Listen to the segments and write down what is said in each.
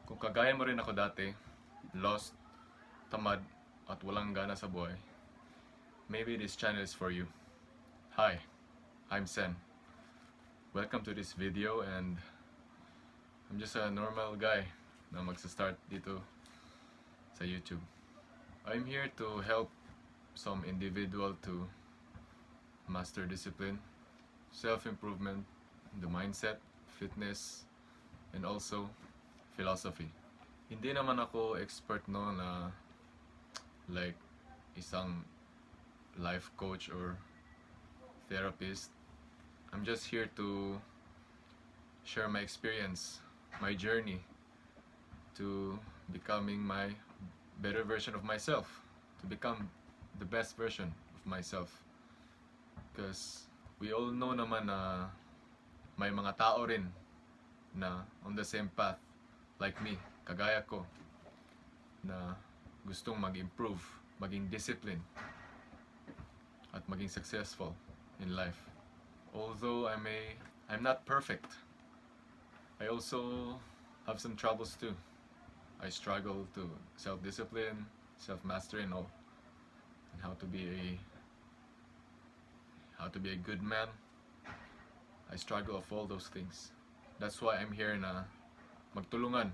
Kung kagaya mo rin ako dati, lost, tamad, at walang gana sa buhay, maybe this channel is for you. Hi, I'm Sen. Welcome to this video, and I'm just a normal guy na magsa-start dito sa YouTube. I'm here to help some individual to master discipline, self-improvement, the mindset, fitness, and also philosophy. Hindi naman ako expert no na like isang life coach or therapist. I'm just here to share my experience, my journey to becoming my better version of myself, to become the best version of myself. Because we all know naman na may mga tao rin na on the same path like me, kagaya ko, na gustong mag-improve, maging discipline, at maging successful in life. Although I'm not perfect, I also have some troubles too. I struggle to self-discipline, self-mastery and all, and how to be a good man. I struggle of all those things. That's why I'm here na magtulungan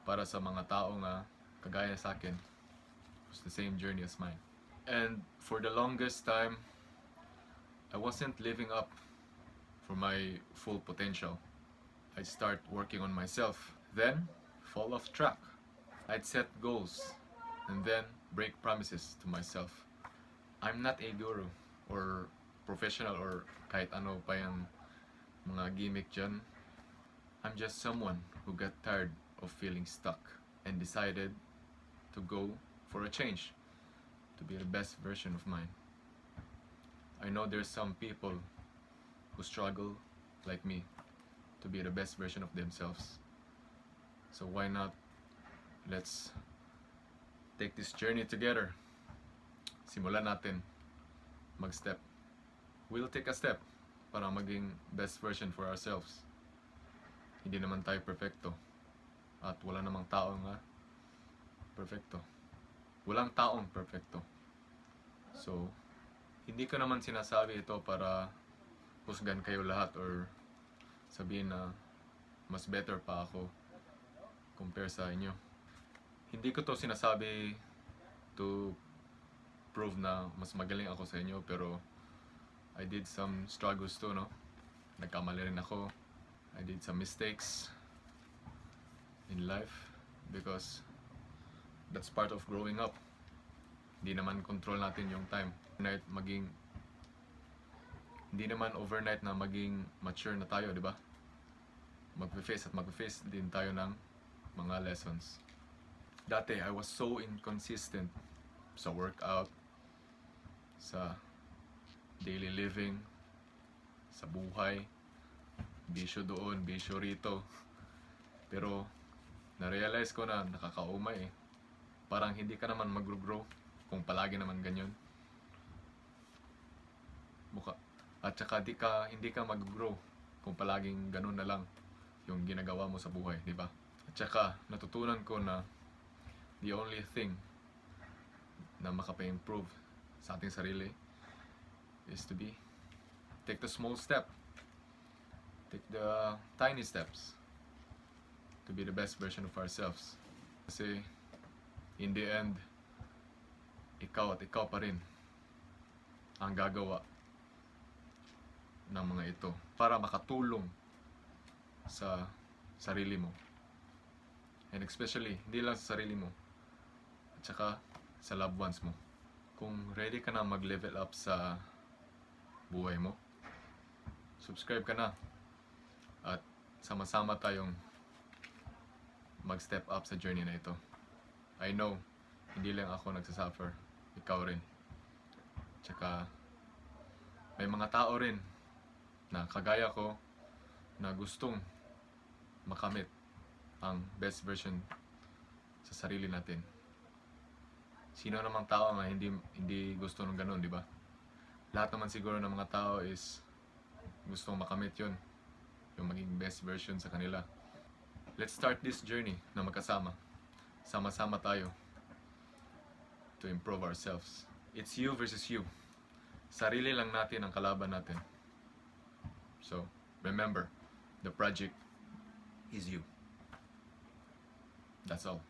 para sa mga tao nga kagaya sa akin, who's the same journey as mine. And for the longest time, I wasn't living up for my full potential. I'd start working on myself, then fall off track. I'd set goals and then break promises to myself. I'm not a guru or professional or kahit ano pa yung mga gimmick dyan. I'm just someone who got tired of feeling stuck and decided to go for a change, to be the best version of mine. I know there's some people who struggle like me to be the best version of themselves. So why not, let's take this journey together. Simulan natin mag-step. We'll take a step para maging best version for ourselves. Hindi naman tayo perfecto. At wala namang tao nga perfecto. Walang taong perfecto. So, hindi ko naman sinasabi ito para husgan kayo lahat or sabihin na mas better pa ako compare sa inyo. Hindi ko to sinasabi to prove na mas magaling ako sa inyo, pero I did some struggles too, no? Nagkamali rin ako. I did some mistakes in life because that's part of growing up. Hindi naman control natin yung time. Hindi naman overnight na maging mature na tayo, di ba? Magpe-face din tayo ng mga lessons. Dati, I was so inconsistent sa workout, sa daily living, sa buhay, bisyo doon, bisyo rito. Pero, na-realize ko na nakakaumay eh. Parang hindi ka naman mag-grow kung palagi naman ganyan. At saka hindi ka mag-grow kung palaging ganun na lang yung ginagawa mo sa buhay, di ba? At saka natutunan ko na the only thing na makapa-improve sa ating sarili is to take the small step, take the tiny steps to be the best version of ourselves. Kasi in the end, ikaw at ikaw pa rin ang gagawa ng mga ito para makatulong sa sarili mo. And especially, hindi lang sa sarili mo, at saka sa loved ones mo. Kung ready ka na mag-level up sa buhay mo, subscribe ka na at sama-sama tayong mag-step up sa journey na ito. I know, hindi lang ako nagsasuffer, ikaw rin. Tsaka may mga tao rin na kagaya ko na gustong makamit ang best version sa sarili natin. Sino namang tao nga hindi gusto ng ganun, di ba? Lahat naman siguro ng mga tao is gustong makamit yun, yung maging best version sa kanila. let's start this journey na magkasama. Sama-sama tayo to improve ourselves. It's you versus you. Sarili lang natin ang kalaban natin. So, remember, the project is you. That's all.